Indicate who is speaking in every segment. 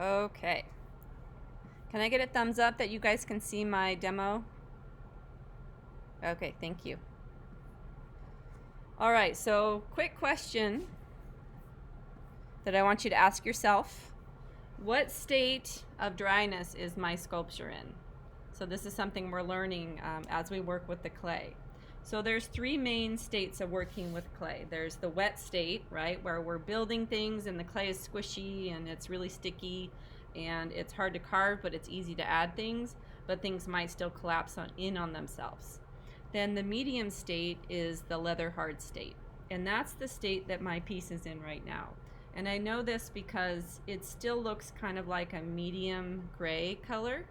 Speaker 1: Okay. Can I get a thumbs up that you guys can see my demo? Okay, thank you. All right, so quick question that I want you to ask yourself. What state of dryness is my sculpture in? So this is something we're learning as we work with the clay. So there's three main states of working with clay. There's the wet state, right, where we're building things and the clay is squishy and it's really sticky and it's hard to carve, but it's easy to add things, but things might still collapse in on themselves. Then the medium state is the leather hard state, and that's the state that my piece is in right now. And I know this because it still looks kind of like a medium gray color.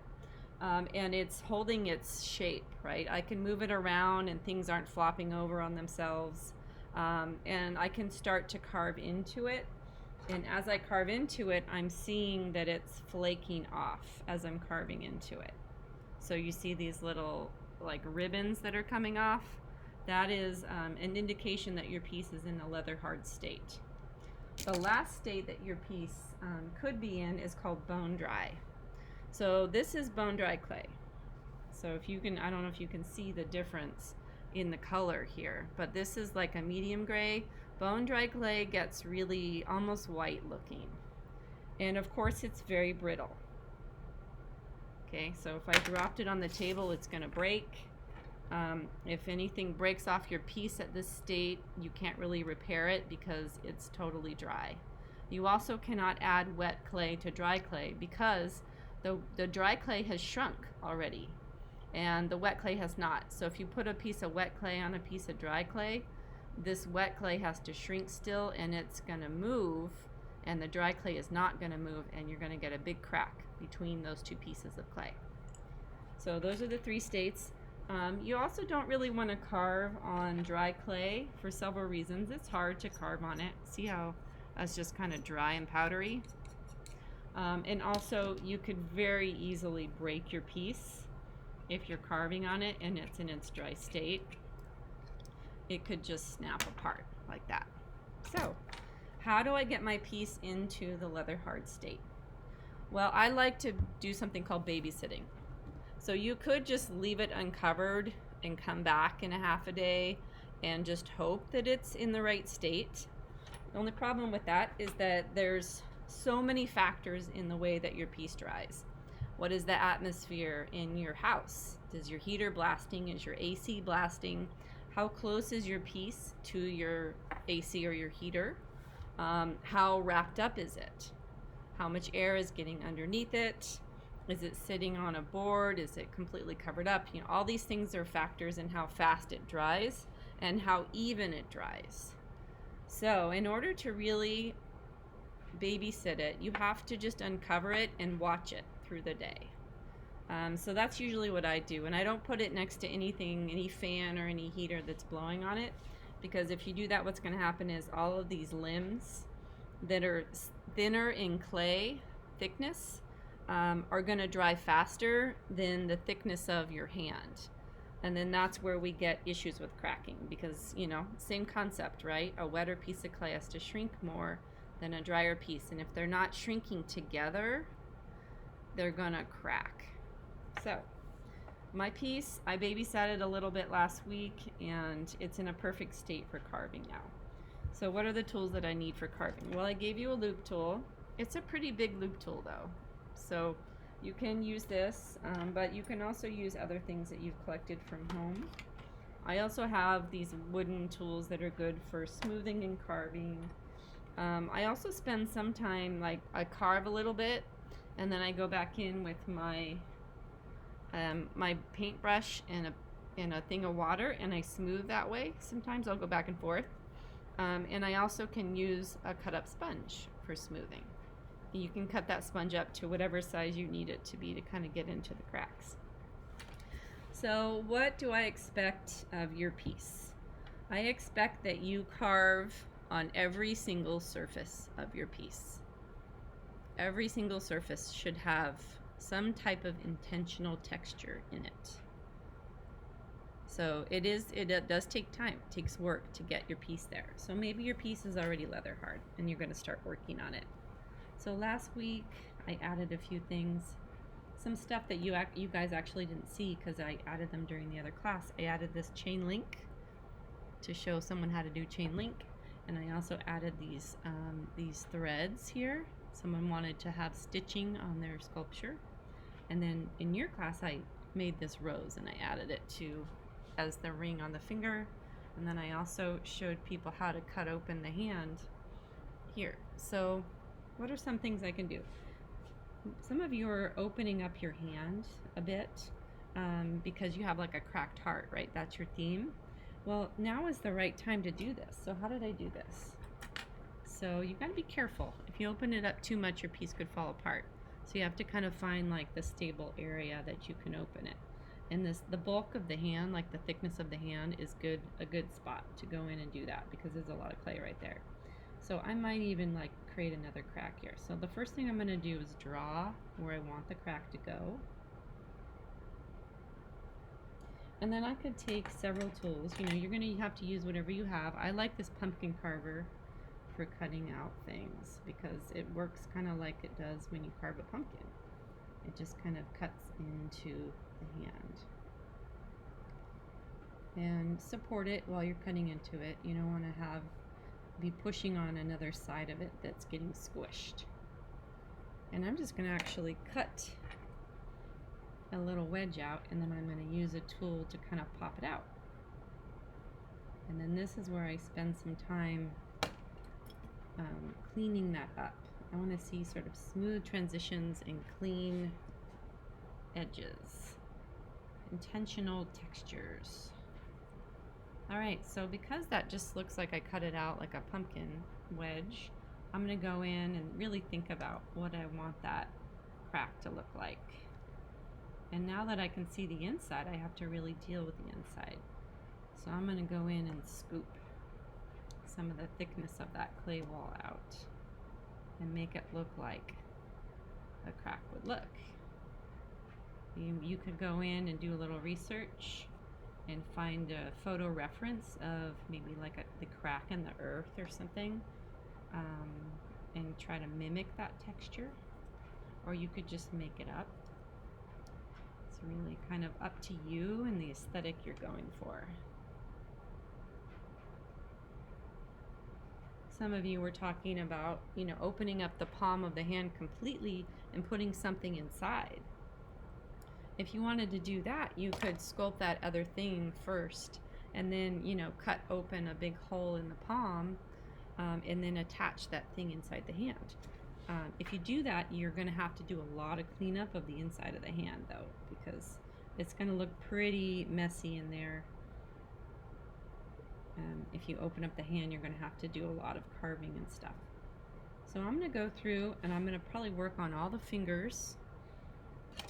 Speaker 1: And it's holding its shape, right? I can move it around and things aren't flopping over on themselves. And I can start to carve into it. And as I carve into it, I'm seeing that it's flaking off as I'm carving into it. So you see these little like ribbons that are coming off. That is an indication that your piece is in a leather hard state. The last state that your piece could be in is called bone dry. So this is bone dry clay. So if you can, I don't know if you can see the difference in the color here, but this is like a medium gray. Bone dry clay gets really almost white looking. And of course it's very brittle. Okay, so if I dropped it on the table, it's gonna break. If anything breaks off your piece at this state, you can't really repair it because it's totally dry. You also cannot add wet clay to dry clay because the dry clay has shrunk already and the wet clay has not. So if you put a piece of wet clay on a piece of dry clay, this wet clay has to shrink still and it's going to move, and the dry clay is not going to move, and you're going to get a big crack between those two pieces of clay. So those are the three states. You also don't really want to carve on dry clay for several reasons. It's hard to carve on it. See how that's just kind of dry and powdery? And also you could very easily break your piece if you're carving on it and it's in its dry state. It could just snap apart like that. So how do I get my piece into the leather hard state? Well, I like to do something called babysitting. So you could just leave it uncovered and come back in a half a day and just hope that it's in the right state. The only problem with that is that there's so many factors in the way that your piece dries. What is the atmosphere in your house? Is your heater blasting? Is your AC blasting? How close is your piece to your AC or your heater? How wrapped up is it? How much air is getting underneath it? Is it sitting on a board? Is it completely covered up? You know, all these things are factors in how fast it dries and how even it dries. So in order to really babysit it, you have to just uncover it and watch it through the day. So that's usually what I do, and I don't put it next to anything, any fan or any heater that's blowing on it, because if you do that, what's going to happen is all of these limbs that are thinner in clay thickness are going to dry faster than the thickness of your hand. And then that's where we get issues with cracking, because, you know, same concept, right? A wetter piece of clay has to shrink more than a drier piece, and if they're not shrinking together, they're gonna crack. So my piece, I babysat it a little bit last week, and it's in a perfect state for carving now. So what are the tools that I need for carving? Well, I gave you a loop tool. It's a pretty big loop tool though, so you can use this, but you can also use other things that you've collected from home. I also have these wooden tools that are good for smoothing and carving. I also spend some time, like, I carve a little bit and then I go back in with my my paintbrush and a thing of water, and I smooth that way. Sometimes I'll go back and forth. And I also can use a cut up sponge for smoothing. You can cut that sponge up to whatever size you need it to be to kind of get into the cracks. So what do I expect of your piece? I expect that you carve on every single surface of your piece. Every single surface should have some type of intentional texture in it. So it does take time, it takes work to get your piece there. So maybe your piece is already leather hard and you're going to start working on it. So last week I added a few things, some stuff that you guys actually didn't see because I added them during the other class. I added this chain link to show someone how to do chain link, and I also added these threads here. Someone wanted to have stitching on their sculpture, and then in your class I made this rose and I added it to as the ring on the finger, and then I also showed people how to cut open the hand here. So what are some things I can do? Some of you are opening up your hand a bit because you have like a cracked heart, right? That's your theme. Well, now is the right time to do this. So how did I do this? So you've got to be careful. If you open it up too much, your piece could fall apart. So you have to kind of find like the stable area that you can open it. And the bulk of the hand, like the thickness of the hand, is a good spot to go in and do that because there's a lot of clay right there. So I might even like create another crack here. So the first thing I'm going to do is draw where I want the crack to go. And then I could take several tools. You know, you're going to have to use whatever you have. I like this pumpkin carver for cutting out things because it works kind of like it does when you carve a pumpkin. It just kind of cuts into the hand. And support it while you're cutting into it. You don't want to be pushing on another side of it that's getting squished. And I'm just going to actually cut a little wedge out, and then I'm going to use a tool to kind of pop it out. And then this is where I spend some time cleaning that up. I want to see sort of smooth transitions and clean edges, intentional textures. Alright, so because that just looks like I cut it out like a pumpkin wedge, I'm going to go in and really think about what I want that crack to look like. And now that I can see the inside, I have to really deal with the inside. So I'm going to go in and scoop some of the thickness of that clay wall out and make it look like a crack would look. You could go in and do a little research and find a photo reference of maybe like the crack in the earth or something, and try to mimic that texture, or you could just make it up. It's really kind of up to you and the aesthetic you're going for. Some of you were talking about, you know, opening up the palm of the hand completely and putting something inside. If you wanted to do that, you could sculpt that other thing first and then, you know, cut open a big hole in the palm, and then attach that thing inside the hand. If you do that, you're going to have to do a lot of cleanup of the inside of the hand, though, because it's going to look pretty messy in there. If you open up the hand, you're going to have to do a lot of carving and stuff. So I'm going to go through and I'm going to probably work on all the fingers,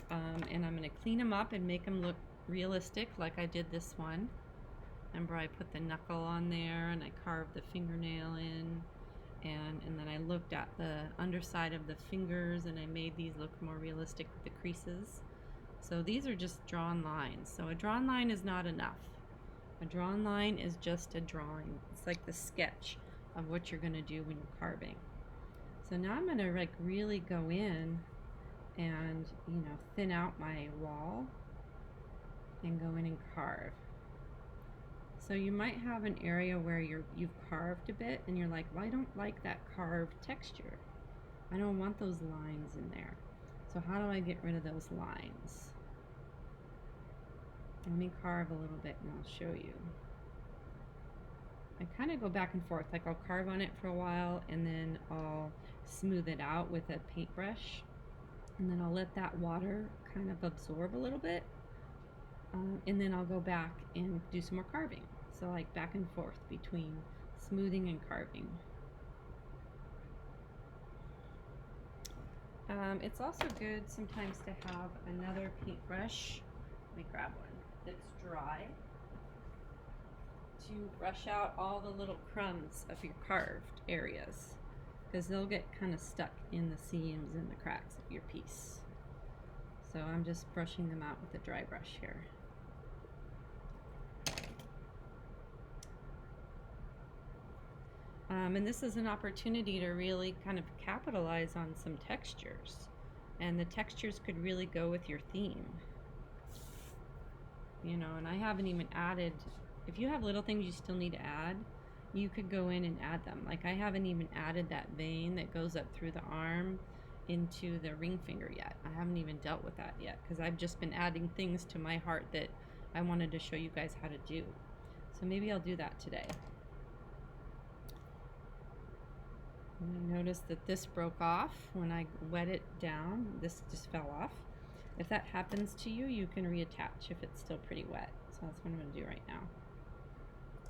Speaker 1: and I'm going to clean them up and make them look realistic like I did this one. Remember, I put the knuckle on there and I carved the fingernail in, and then I looked at the underside of the fingers and I made these look more realistic with the creases. So these are just drawn lines. So a drawn line is not enough. A drawn line is just a drawing. It's like the sketch of what you're going to do when you're carving. So now I'm going to like really go in and, you know, thin out my wall and go in and carve. So you might have an area where you've carved a bit and you're like, well, I don't like that carved texture. I don't want those lines in there. So how do I get rid of those lines? Let me carve a little bit and I'll show you. I kind of go back and forth. Like I'll carve on it for a while and then I'll smooth it out with a paintbrush. And then I'll let that water kind of absorb a little bit. And then I'll go back and do some more carving. So like back and forth between smoothing and carving. It's also good sometimes to have another paintbrush. Let me grab one that's dry to brush out all the little crumbs of your carved areas, because they'll get kind of stuck in the seams and the cracks of your piece. So I'm just brushing them out with a dry brush here. And this is an opportunity to really kind of capitalize on some textures. And the textures could really go with your theme. You know, and I haven't even added, if you have little things you still need to add, you could go in and add them. Like I haven't even added that vein that goes up through the arm into the ring finger yet. I haven't even dealt with that yet because I've just been adding things to my heart that I wanted to show you guys how to do. So maybe I'll do that today. And I noticed that this broke off when I wet it down. This just fell off. If that happens to you, you can reattach if it's still pretty wet. So that's what I'm going to do right now.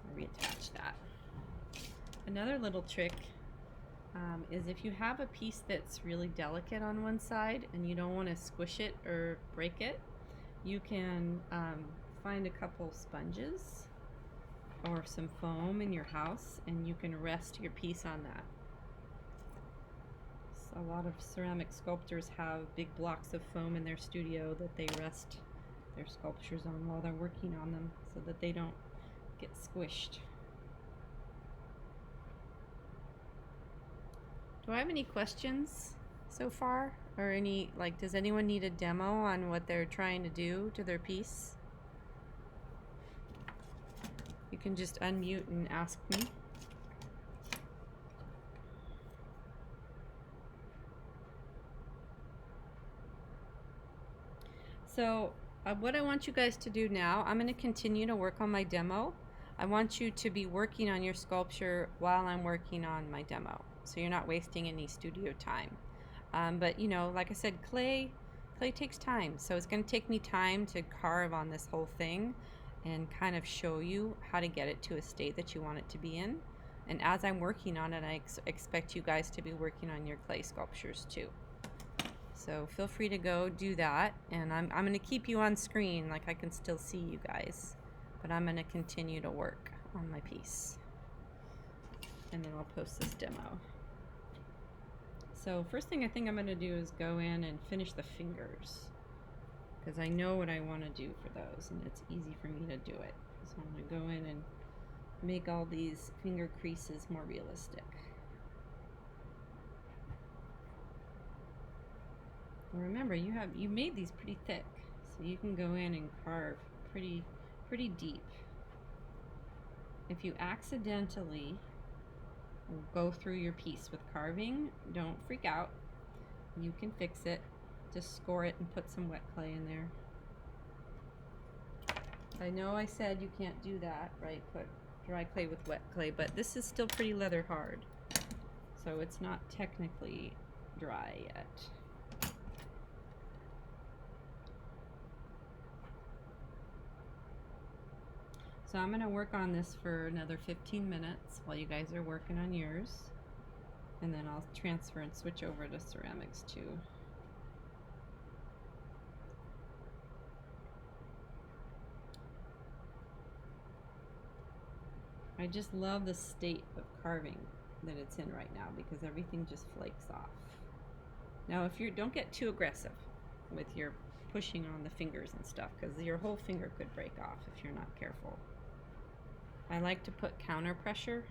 Speaker 1: I'll reattach that. Another little trick is if you have a piece that's really delicate on one side and you don't want to squish it or break it, you can find a couple sponges or some foam in your house and you can rest your piece on that. So a lot of ceramic sculptors have big blocks of foam in their studio that they rest their sculptures on while they're working on them so that they don't get squished. Do I have any questions so far? Or any, like, does anyone need a demo on what they're trying to do to their piece? You can just unmute and ask me. So what I want you guys to do now, I'm going to continue to work on my demo. I want you to be working on your sculpture while I'm working on my demo, so you're not wasting any studio time. But you know, like I said, clay takes time, so it's going to take me time to carve on this whole thing and kind of show you how to get it to a state that you want it to be in. And as I'm working on it, I expect you guys to be working on your clay sculptures too. So feel free to go do that, and I'm going to keep you on screen, like I can still see you guys, but I'm going to continue to work on my piece, and then I'll post this demo. So first thing I think I'm going to do is go in and finish the fingers, because I know what I want to do for those, and it's easy for me to do it. So I'm going to go in and make all these finger creases more realistic. Remember, you made these pretty thick, so you can go in and carve pretty deep. If you accidentally go through your piece with carving, don't freak out. You can fix it. Just score it and put some wet clay in there. I know I said you can't do that, right? Put dry clay with wet clay, but this is still pretty leather hard, so it's not technically dry yet. So I'm going to work on this for another 15 minutes while you guys are working on yours, and then I'll transfer and switch over to ceramics too. I just love the state of carving that it's in right now because everything just flakes off. Now if you don't get too aggressive with your pushing on the fingers and stuff, because your whole finger could break off if you're not careful. I like to put counter pressure.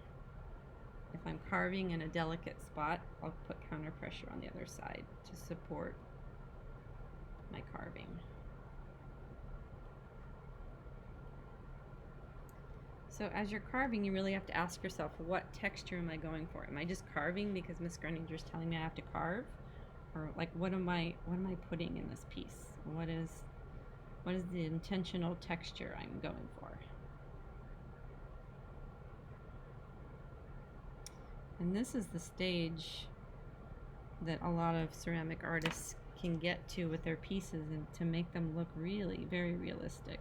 Speaker 1: If I'm carving in a delicate spot, I'll put counter pressure on the other side to support my carving. So as you're carving, you really have to ask yourself, what texture am I going for? Am I just carving because Miss Grenninger's telling me I have to carve? Or like what am I putting in this piece? What is the intentional texture I'm going for? And this is the stage that a lot of ceramic artists can get to with their pieces, and to make them look really very realistic.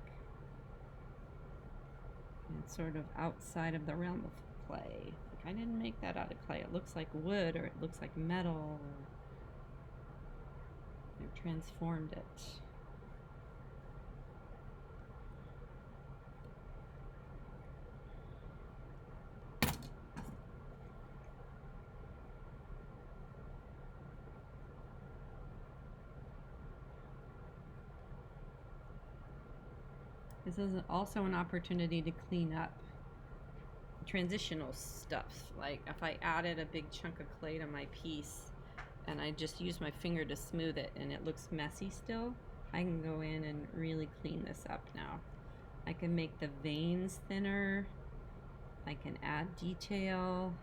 Speaker 1: And it's sort of outside of the realm of clay. Like, I didn't make that out of clay. It looks like wood, or it looks like metal. I've transformed it. This is also an opportunity to clean up transitional stuff. Like if I added a big chunk of clay to my piece and I just use my finger to smooth it and it looks messy still, I can go in and really clean this up now. I can make the veins thinner. I can add detail.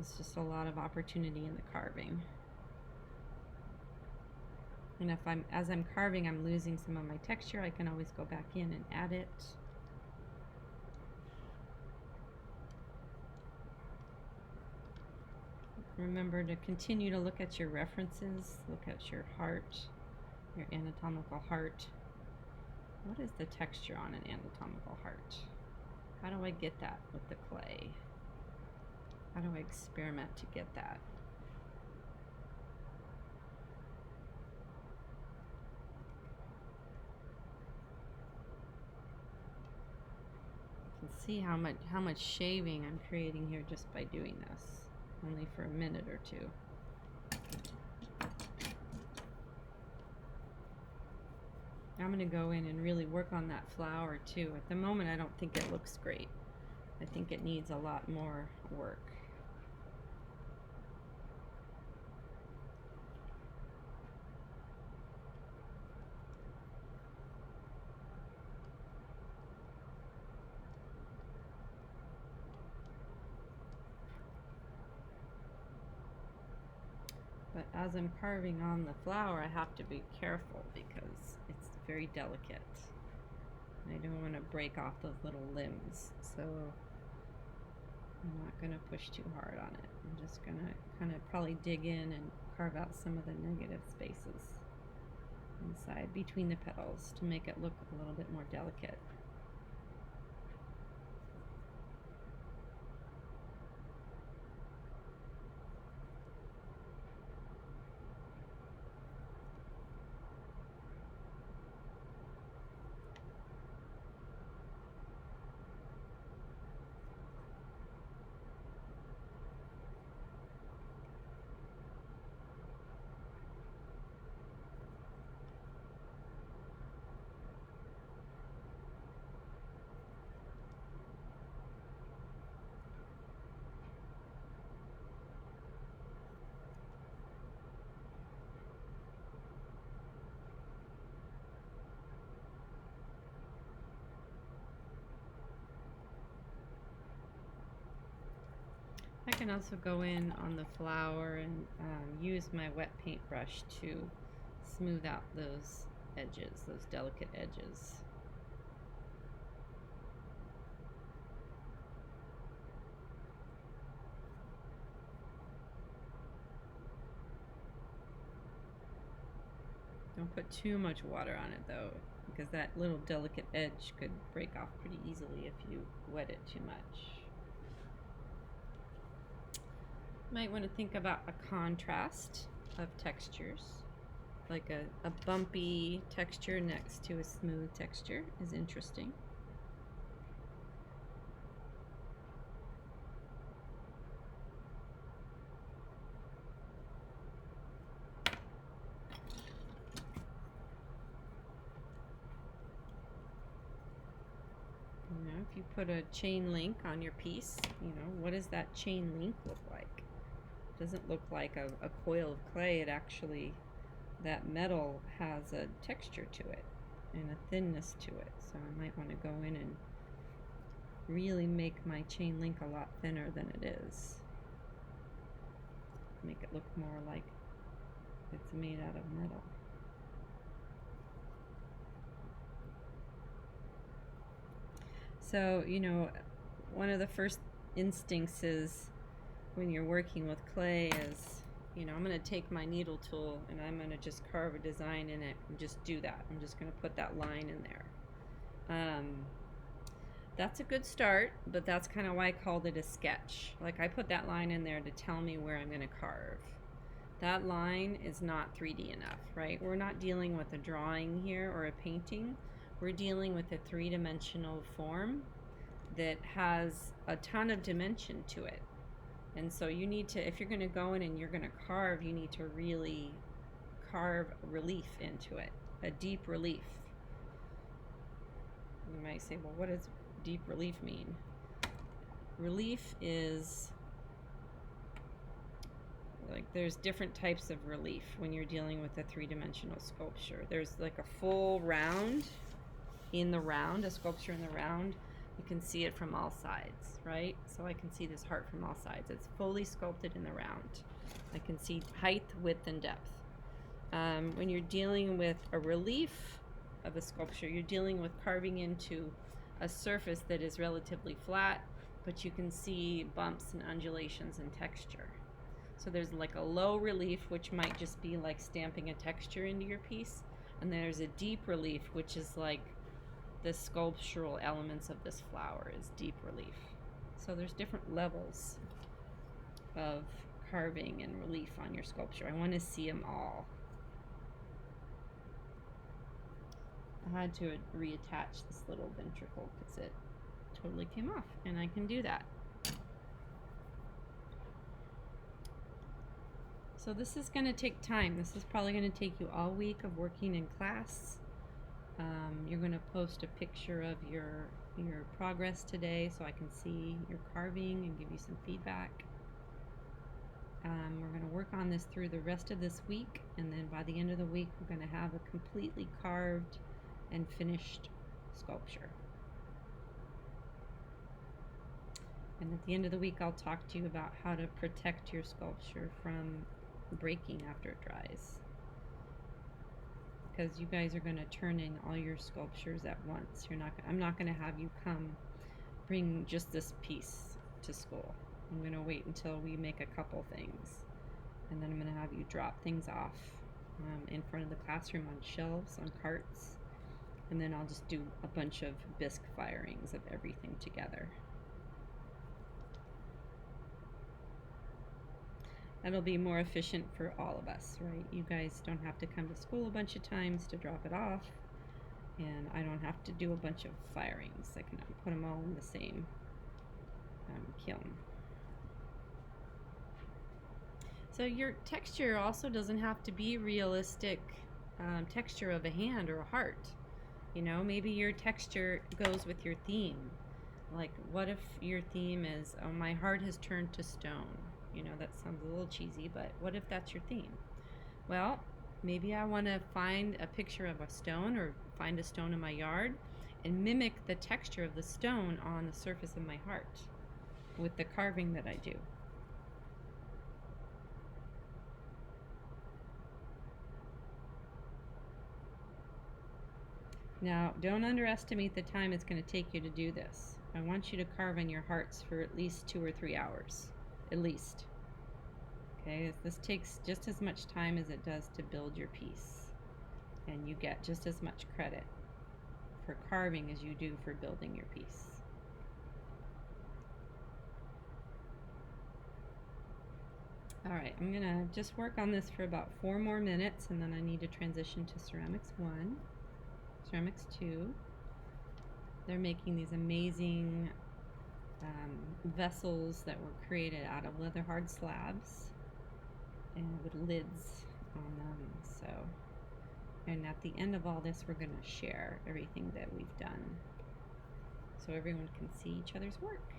Speaker 1: It's just a lot of opportunity in the carving. And if as I'm carving, I'm losing some of my texture, I can always go back in and add it. Remember to continue to look at your references, look at your heart, your anatomical heart. What is the texture on an anatomical heart? How do I get that with the clay? How do I experiment to get that? You can see how much shaving I'm creating here just by doing this, only for a minute or two. I'm going to go in and really work on that flower too. At the moment, I don't think it looks great. I think it needs a lot more work. But as I'm carving on the flower, I have to be careful because it's very delicate. I don't want to break off those little limbs, so I'm not going to push too hard on it. I'm just going to kind of probably dig in and carve out some of the negative spaces inside between the petals to make it look a little bit more delicate. I can also go in on the flower and use my wet paintbrush to smooth out those edges, those delicate edges. Don't put too much water on it though, because that little delicate edge could break off pretty easily if you wet it too much. Might want to think about a contrast of textures, like a bumpy texture next to a smooth texture is interesting. You know, if you put a chain link on your piece, you know, what does that chain link look like? Doesn't look like a coil of clay. It actually, that metal has a texture to it and a thinness to it, so I might want to go in and really make my chain link a lot thinner than it is, make it look more like it's made out of metal. So, you know, one of the first instincts is when you're working with clay is, you know, I'm going to take my needle tool and I'm going to just carve a design in it and just do that. I'm just going to put that line in there. That's a good start, but that's kind of why I called it a sketch. Like I put that line in there to tell me where I'm going to carve. That line is not 3D enough, right? We're not dealing with a drawing here or a painting. We're dealing with a three-dimensional form that has a ton of dimension to it. And so you need to, if you're going to go in and you're going to carve, you need to really carve relief into it, a deep relief. You might say, well, what does deep relief mean? relief is like there's different types of relief when you're dealing with a three-dimensional sculpture. There's like a full round in the round, a sculpture in the round. You can see it from all sides, right? So I can see this heart from all sides. It's fully sculpted in the round. I can see height, width, and depth. When you're dealing with a relief of a sculpture, you're dealing with carving into a surface that is relatively flat, but you can see bumps and undulations and texture. So there's like a low relief, which might just be like stamping a texture into your piece, and there's a deep relief, which is like the sculptural elements of this flower is deep relief. So there's different levels of carving and relief on your sculpture. I want to see them all. I had to reattach this little ventricle because it totally came off, and I can do that. So this is going to take time. This is probably going to take you all week of working in class. You're going to post a picture of your progress today so I can see your carving and give you some feedback. We're going to work on this through the rest of this week, and then by the end of the week we're going to have a completely carved and finished sculpture. And at the end of the week I'll talk to you about how to protect your sculpture from breaking after it dries, because you guys are going to turn in all your sculptures at once. I'm not going to have you bring just this piece to school. I'm going to wait until we make a couple things, and then I'm going to have you drop things off in front of the classroom on shelves, on carts, and then I'll just do a bunch of bisque firings of everything together. That'll be more efficient for all of us, right? You guys don't have to come to school a bunch of times to drop it off, and I don't have to do a bunch of firings. I can put them all in the same kiln. So your texture also doesn't have to be realistic texture of a hand or a heart. You know, maybe your texture goes with your theme. Like, what if your theme is, oh, my heart has turned to stone? You know, that sounds a little cheesy, but what if that's your theme? Well, maybe I want to find a picture of a stone, or find a stone in my yard and mimic the texture of the stone on the surface of my heart with the carving that I do. Now, don't underestimate the time it's going to take you to do this. I want you to carve on your hearts for at least 2 or 3 hours. At least. Okay, this takes just as much time as it does to build your piece, and you get just as much credit for carving as you do for building your piece. Alright, I'm going to just work on this for about 4 more minutes, and then I need to transition to Ceramics 1, Ceramics 2. They're making these amazing vessels that were created out of leather hard slabs and with lids on them. So, and at the end of all this, we're going to share everything that we've done so everyone can see each other's work.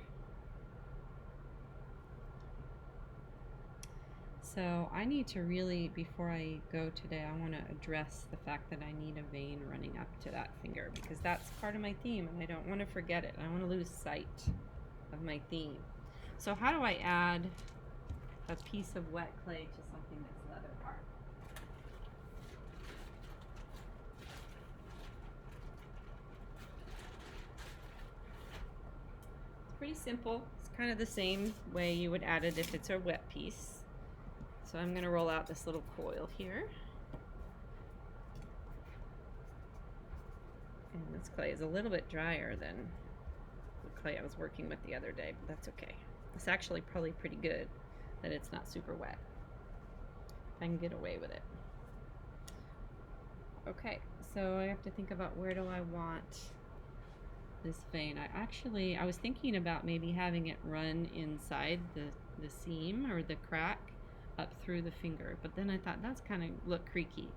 Speaker 1: So I need to really, before I go today, I want to address the fact that I need a vein running up to that finger, because that's part of my theme and I don't want to forget it. I don't want to lose sight of my theme. So how do I add a piece of wet clay to something that's leather hard? It's pretty simple. It's kind of the same way you would add it if it's a wet piece. So I'm going to roll out this little coil here. And this clay is a little bit drier than the clay I was working with the other day, but that's okay. It's actually probably pretty good that it's not super wet. I can get away with it. Okay, so I have to think about, where do I want this vein? I was thinking about maybe having it run inside the seam or the crack up through the finger, but then I thought that's kind of look creepy.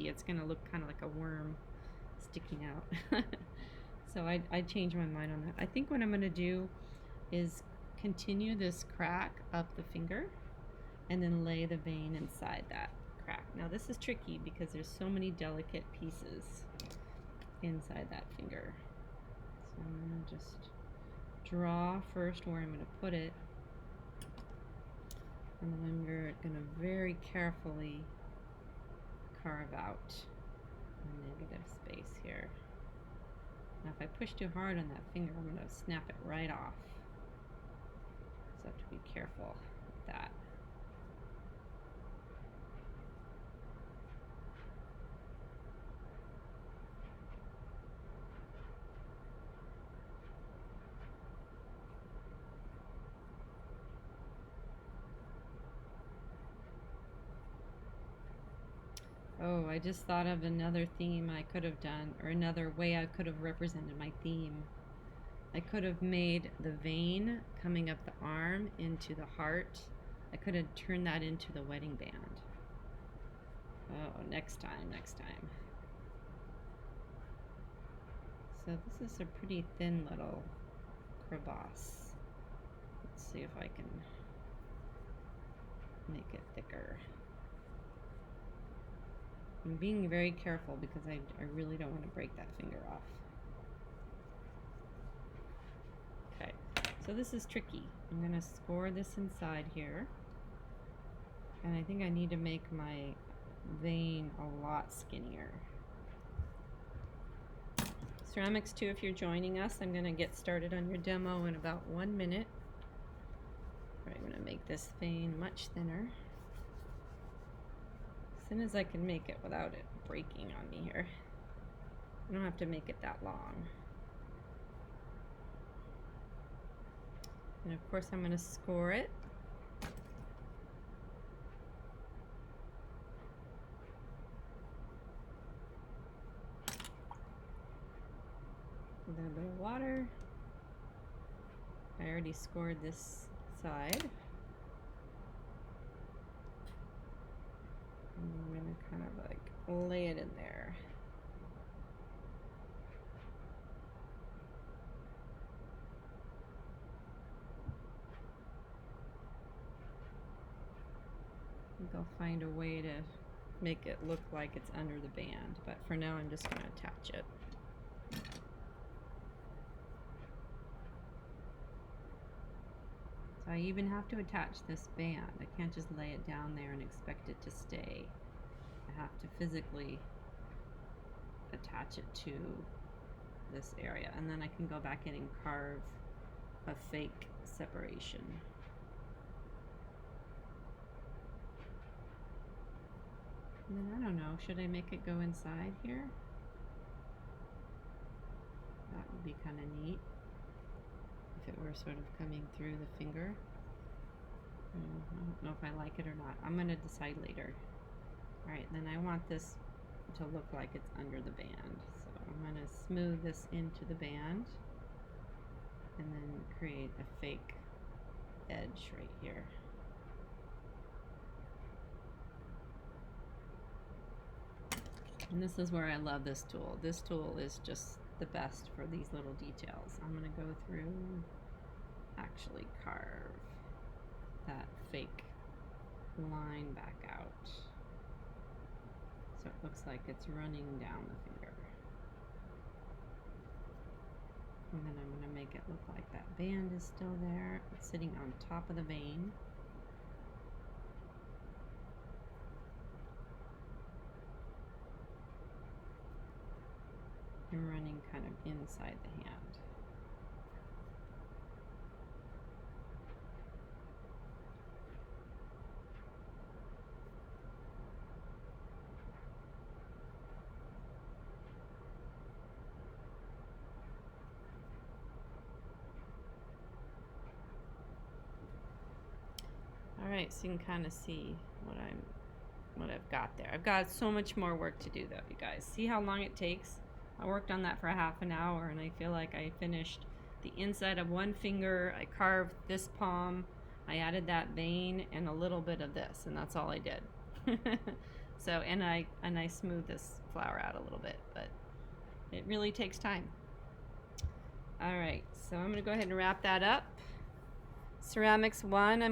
Speaker 1: It's going to look kind of like a worm sticking out. So I changed my mind on that. I think what I'm going to do is continue this crack up the finger and then lay the vein inside that crack. Now this is tricky because there's so many delicate pieces inside that finger. So I'm going to just draw first where I'm going to put it, and then I'm going to very carefully carve out a negative space here. Now if I push too hard on that finger, I'm going to snap it right off. So I have to be careful with that. Oh, I just thought of another theme I could have done, or another way I could have represented my theme. I could have made the vein coming up the arm into the heart. I could have turned that into the wedding band. Oh, next time. So this is a pretty thin little crevasse. Let's see if I can make it thicker. I'm being very careful because I really don't want to break that finger off. Okay, so this is tricky. I'm going to score this inside here. And I think I need to make my vein a lot skinnier. Ceramics 2, if you're joining us, I'm going to get started on your demo in about 1 minute. I'm going to make this vein much thinner. As thin as I can make it without it breaking on me here. I don't have to make it that long. And of course I'm going to score it. A little bit of water. I already scored this side. And I'm going to kind of like lay it in there. I think I'll find a way to make it look like it's under the band, but for now I'm just going to attach it. So I even have to attach this band. I can't just lay it down there and expect it to stay. I have to physically attach it to this area, and then I can go back in and carve a fake separation. And then I don't know, should I make it go inside here? That would be kind of neat if it were sort of coming through the finger. I don't know if I like it or not. I'm going to decide later. Alright, then I want this to look like it's under the band. So I'm going to smooth this into the band and then create a fake edge right here. And this is where I love this tool. This tool is just the best for these little details. I'm going to go through and actually carve that fake line back out. So it looks like it's running down the finger. And then I'm going to make it look like that band is still there. It's sitting on top of the vein. And running kind of inside the hand. Alright, so you can kind of see what I've got there. I've got so much more work to do though, you guys. See how long it takes? I worked on that for half an hour and I feel like I finished the inside of one finger. I carved this palm. I added that vein and a little bit of this, and that's all I did. So, and I smoothed this flower out a little bit, but it really takes time. All right, so I'm gonna go ahead and wrap that up. Ceramics 1, I'm